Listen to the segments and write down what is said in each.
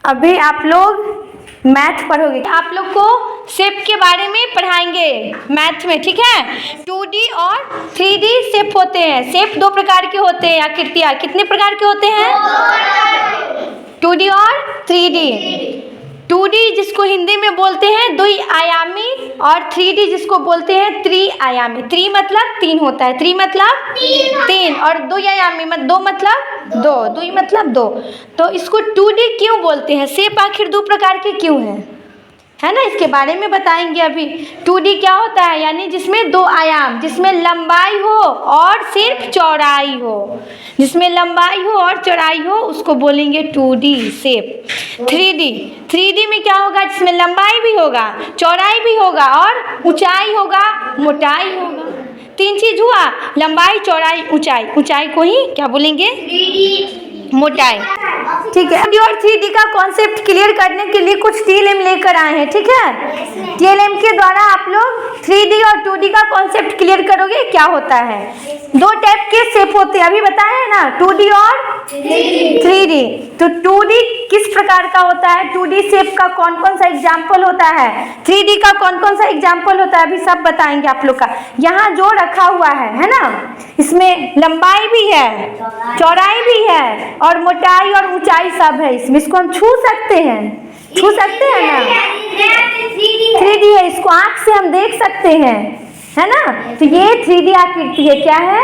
अभी आप लोग मैथ पढ़ोगे। आप लोग को शेप के बारे में पढ़ाएंगे मैथ में, ठीक है। 2D और 3D शेप होते हैं। शेप दो प्रकार के होते हैं। आकृतियाँ कितने प्रकार के होते हैं? 2D और 3D। 2D जिसको हिंदी में बोलते हैं द्विआयामी, और 3D जिसको बोलते हैं त्रिआयामी। त्रि मतलब तीन होता है, त्रि मतलब तीन, और द्विआयामी दो मतलब दो, द्वि मतलब दो। तो इसको 2D क्यों बोलते हैं? शेप आखिर दो प्रकार के क्यों हैं, है ना, इसके बारे में बताएंगे अभी। 2D क्या होता है? यानी जिसमें दो आयाम, जिसमें लंबाई हो और सिर्फ चौड़ाई हो। जिसमें लंबाई हो और चौड़ाई हो उसको बोलेंगे 2D शेप। 3D में क्या होगा? जिसमें लंबाई भी होगा, चौड़ाई भी होगा और ऊंचाई होगा, मोटाई होगा। तीन चीज हुआ, लंबाई, चौड़ाई, ऊंचाई। ऊंचाई को ही क्या बोलेंगे? मोटाई। ठीक है। 2D और 3D का कॉन्सेप्ट क्लियर करने के लिए कुछ TLM लेकर आए हैं, ठीक है। TLM के द्वारा आप लोग 3D और 2D का कॉन्सेप्ट क्लियर करोगे क्या होता है। दो टाइप के शेप होते हैं, अभी बताए हैं ना, 2D और 3D। तो 2D किस प्रकार का होता है, 2D शेप का कौन कौन सा एग्जाम्पल होता है, 3D का कौन कौन सा एग्जाम्पल होता है, अभी सब बताएंगे आप लोग का। यहाँ जो रखा हुआ है ना, इसमें लंबाई भी है, चौड़ाई भी है और मोटाई और ऊंचाई सब है इसमें। इसको हम छू सकते हैं, छू सकते हैं ना। 3D है, इसको आँख से हम देख सकते हैं, है ना। तो ये 3D आकृति है। क्या है?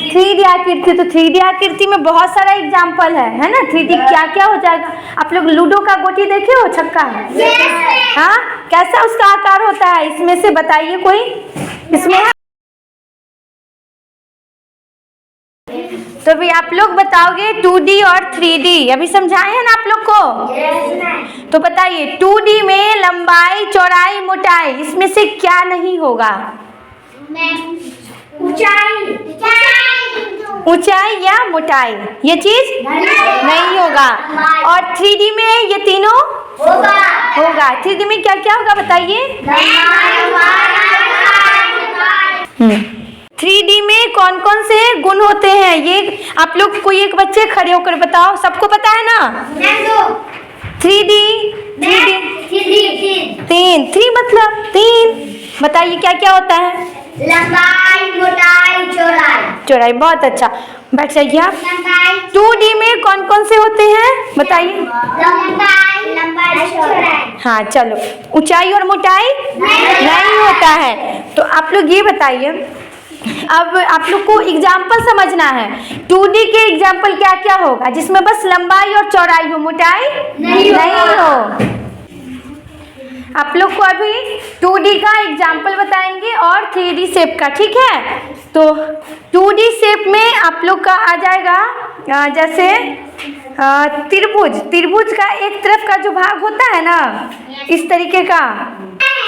3D आकृति। तो 3D आकृति में बहुत सारा एग्जाम्पल है ना। 3D क्या क्या हो जाएगा? आप लोग लूडो का गोटी देखे हो, छक्का? हाँ, कैसा उसका आकार होता है इसमें से बताइए कोई। इसमें तो भी आप लोग बताओगे 2D और 3D। अभी समझाए हैं ना आप लोग को। तो बताइए 2D में लंबाई, चौड़ाई, मोटाई, इसमें से क्या नहीं होगा? ऊंचाई या मोटाई, ये चीज नहीं होगा। और 3D में ये तीनों होगा। 3D में क्या क्या होगा बताइए। 3D में कौन कौन से गुण होते हैं, ये आप लोग कोई एक बच्चे खड़े होकर बताओ, सबको पता है ना। 3D तीन, 3 मतलब 3। बताइए क्या क्या होता है। लंबाई, मोटाई, चौड़ाई। बहुत अच्छा, बैठ जाइए आप। 2D में कौन कौन से होते हैं बताइए। लंबाई, चौड़ाई। हाँ चलो, ऊंचाई और मोटाई नहीं होता है। तो आप लोग ये बताइए, अब आप लोग को एग्जाम्पल समझना है। 2D के एग्जाम्पल क्या क्या होगा जिसमें बस लंबाई और चौड़ाई हो, मोटाई नहीं हो। आप लोग को अभी 2D का एग्जाम्पल बताएंगे और 3D शेप का, ठीक है। तो 2D शेप में आप लोग का आ जाएगा जैसे त्रिभुज। त्रिभुज का एक तरफ का जो भाग होता है ना, इस तरीके का।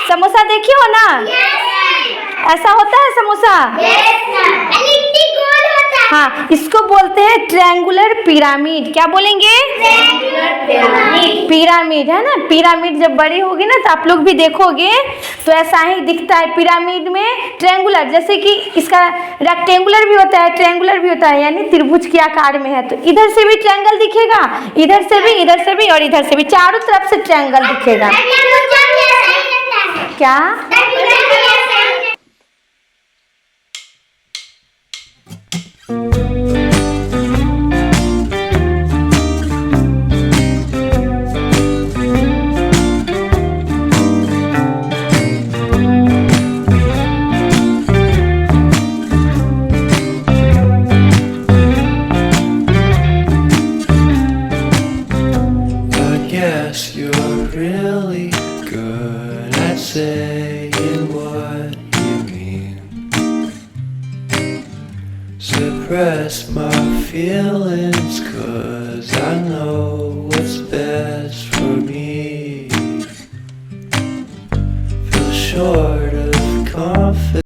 समोसा देखिए हो ना, ऐसा होता है समोसा। हाँ, इसको बोलते हैं ट्रायंगुलर पिरामिड। क्या बोलेंगे? पिरामिड, है ना। पिरामिड जब बड़ी होगी ना तो आप लोग भी देखोगे तो ऐसा ही दिखता है। पिरामिड में ट्रायंगुलर, जैसे कि इसका रेक्टेंगुलर भी होता है, ट्रायंगुलर भी होता है, यानी त्रिभुज के आकार में है। तो इधर से भी ट्रायंगल दिखेगा, इधर से भी, इधर से भी और इधर से भी, चारों तरफ से ट्रायंगल दिखेगा। क्या? Saying what you mean. Suppress my feelings 'cause I know